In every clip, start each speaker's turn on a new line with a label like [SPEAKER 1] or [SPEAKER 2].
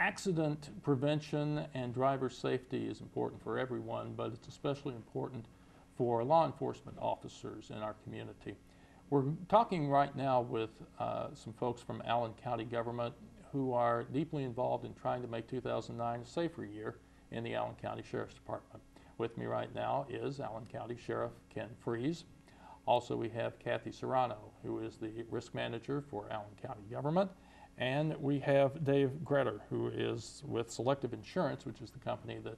[SPEAKER 1] accident prevention and driver safety is important for everyone, but it's especially important for law enforcement officers in our community. We're talking right now with some folks from Allen County government who are deeply involved in trying to make 2009 a safer year in the Allen County Sheriff's Department. With me right now is Allen County Sheriff Ken Freeze. Also, we have Kathy Serrano, who is the risk manager for Allen County government. And we have Dave Gretter, who is with Selective Insurance, which is the company that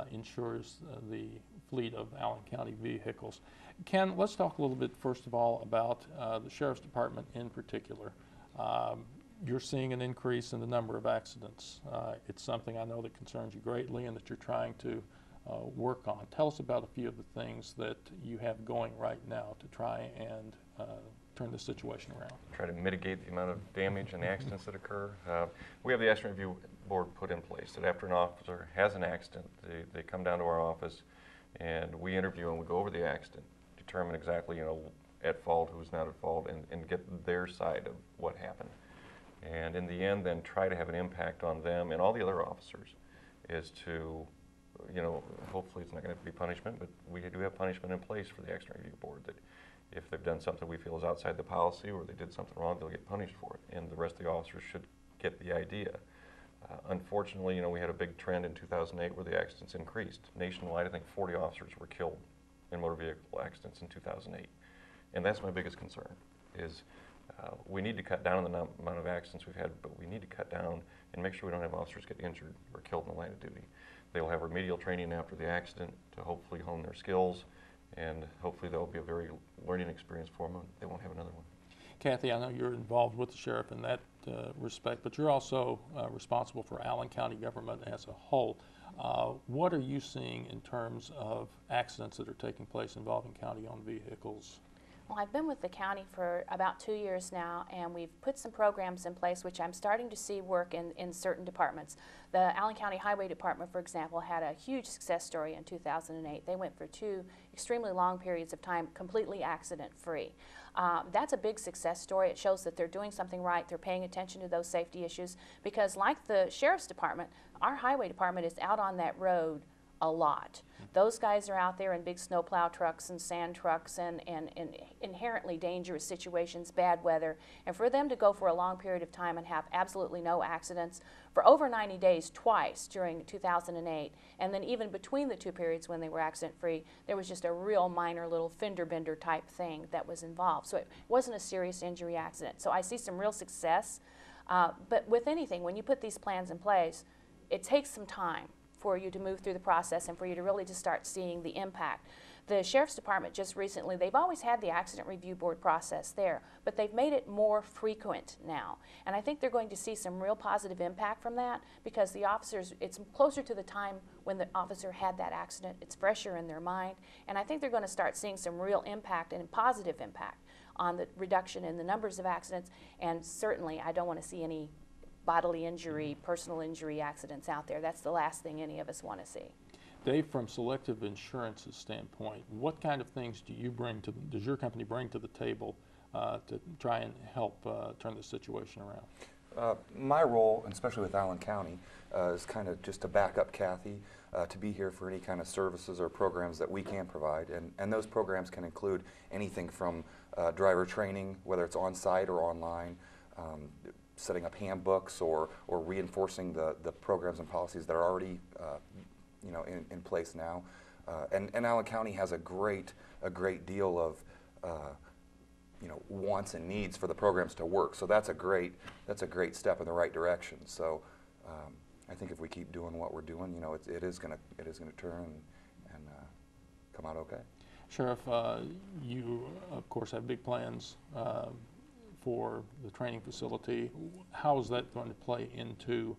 [SPEAKER 1] insures the fleet of Allen County vehicles. Ken, let's talk a little bit, first of all, about the Sheriff's Department in particular. You're seeing an increase in the number of accidents. It's something I know that concerns you greatly and that you're trying to work on. Tell us about a few of the things that you have going right now to try and turn the situation around.
[SPEAKER 2] Try to mitigate the amount of damage and accidents that occur. We have the Accident Review Board put in place that after an officer has an accident, they come down to our office and we interview and we go over the accident, determine exactly, at fault, who's not at fault, and get their side of what happened. And in the end, then try to have an impact on them and all the other officers is to, hopefully it's not going to be punishment, but we do have punishment in place for the Accident Review Board that if they've done something we feel is outside the policy or they did something wrong, they'll get punished for it. And the rest of the officers should get the idea. Unfortunately, we had a big trend in 2008 where the accidents increased. Nationwide, I think 40 officers were killed in motor vehicle accidents in 2008. And that's my biggest concern is we need to cut down on the amount of accidents we've had, but we need to cut down and make sure we don't have officers get injured or killed in the line of duty. They'll have remedial training after the accident to hopefully hone their skills, and hopefully that'll be a very learning experience for them and they won't have another one.
[SPEAKER 1] Kathy, I know you're involved with the sheriff in that respect, but you're also responsible for Allen County government as a whole. What are you seeing in terms of accidents that are taking place involving county-owned vehicles?
[SPEAKER 3] Well, I've been with the county for about 2 years now, and we've put some programs in place which I'm starting to see work in certain departments. The Allen County Highway Department, for example, had a huge success story in 2008. They went for 2 extremely long periods of time completely accident-free. That's a big success story. It shows that they're doing something right. They're paying attention to those safety issues because, like the Sheriff's Department, our Highway Department is out on that road a lot. Those guys are out there in big snowplow trucks and sand trucks and inherently dangerous situations, bad weather, and for them to go for a long period of time and have absolutely no accidents for over 90 days twice during 2008, and then even between the 2 periods when they were accident-free, there was just a real minor little fender bender type thing that was involved. So it wasn't a serious injury accident. So I see some real success, but with anything, when you put these plans in place, it takes some time for you to move through the process and for you to really just start seeing the impact. The Sheriff's Department just recently, they've always had the Accident Review Board process there, but they've made it more frequent now. And I think they're going to see some real positive impact from that because the officers, it's closer to the time when the officer had that accident. It's fresher in their mind. And I think they're going to start seeing some real impact and positive impact on the reduction in the numbers of accidents. And certainly I don't want to see any bodily injury, personal injury accidents out there. That's the last thing any of us want to see.
[SPEAKER 1] Dave, from Selective Insurance's standpoint, what kind of things do you bring to, does your company bring to the table to try and help turn the situation around?
[SPEAKER 4] My role, and especially with Allen County, is kind of just to back up Kathy, to be here for any kind of services or programs that we can provide. And those programs can include anything from driver training, whether it's on-site or online, setting up handbooks or reinforcing the programs and policies that are already in place now. And Allen County has a great deal of wants and needs for the programs to work. So that's a great step in the right direction. So I think if we keep doing what we're doing, it is gonna turn and come out okay.
[SPEAKER 1] Sheriff, you of course have big plans for the training facility. How is that going to play into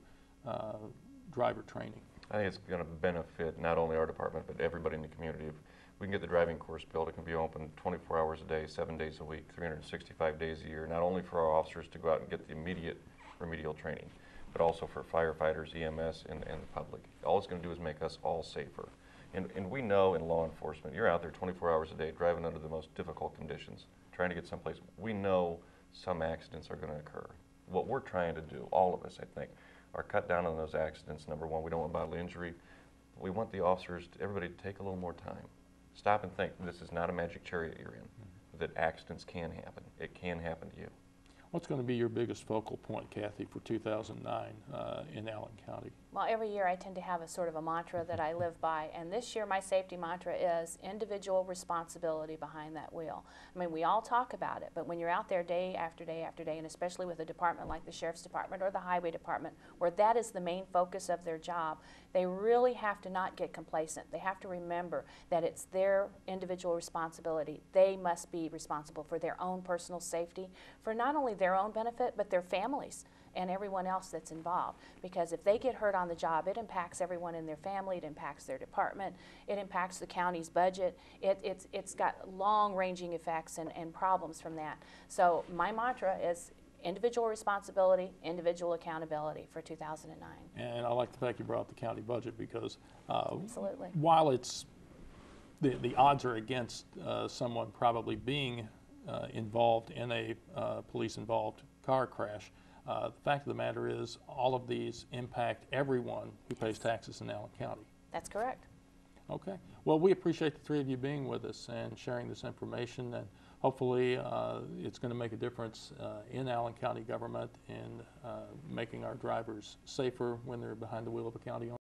[SPEAKER 1] driver training?
[SPEAKER 2] I think it's going to benefit not only our department, but everybody in the community. If we can get the driving course built, it can be open 24 hours a day, 7 days a week, 365 days a year, not only for our officers to go out and get the immediate remedial training, but also for firefighters, EMS, and the public. All it's going to do is make us all safer. And we know in law enforcement, you're out there 24 hours a day driving under the most difficult conditions, trying to get someplace. We know some accidents are going to occur. What we're trying to do, all of us, I think, or cut down on those accidents. Number one, we don't want bodily injury. We want the officers, everybody to take a little more time. Stop and think, this is not a magic chariot you're in, that accidents can happen. It can happen to you.
[SPEAKER 1] What's going to be your biggest focal point, Kathy, for 2009 in Allen County?
[SPEAKER 3] Well, every year I tend to have a sort of a mantra that I live by, and this year my safety mantra is individual responsibility behind that wheel. I mean, we all talk about it, but when you're out there day after day after day, and especially with a department like the Sheriff's Department or the Highway Department, where that is the main focus of their job, they really have to not get complacent. They have to remember that it's their individual responsibility. They must be responsible for their own personal safety, for not only their own benefit, but their families and everyone else that's involved. Because if they get hurt on the job, it impacts everyone in their family, it impacts their department, it impacts the county's budget. It's got long-ranging effects and problems from that. So my mantra is individual responsibility, individual accountability for 2009.
[SPEAKER 1] And I like the fact you brought up the county budget because
[SPEAKER 3] Absolutely.
[SPEAKER 1] while it's the odds are against someone probably being involved in a police-involved car crash, the fact of the matter is all of these impact everyone who pays taxes in Allen County.
[SPEAKER 3] That's correct.
[SPEAKER 1] Okay. Well, we appreciate the three of you being with us and sharing this information, and hopefully it's going to make a difference in Allen County government in making our drivers safer when they're behind the wheel of a county